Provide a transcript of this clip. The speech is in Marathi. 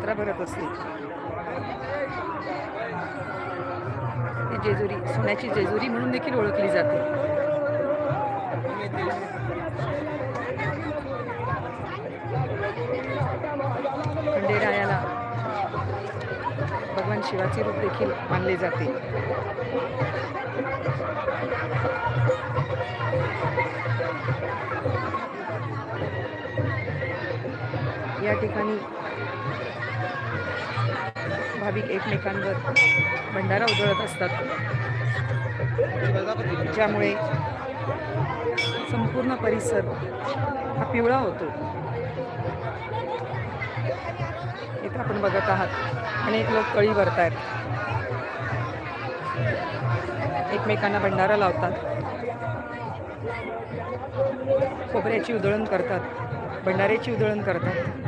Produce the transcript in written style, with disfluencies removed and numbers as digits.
यात्रा भरत असते. ही जेजुरी सोन्याची जेजुरी म्हणून देखील ओळखली जाते. खंडेरायाला भगवान शिवाचे रूप देखील मानले जाते. या ठिकाणी भाविक एकमेकांवर भंडारा उधळत असतात, ज्यामुळे संपूर्ण परिसर हा पिवळा होतो. इथे आपण बघत आहात अनेक लोक कळी भरतायत, एकमेकांना भंडारा लावतात, खोबऱ्याची उधळण करतात, भंडाऱ्याची उधळण करतात.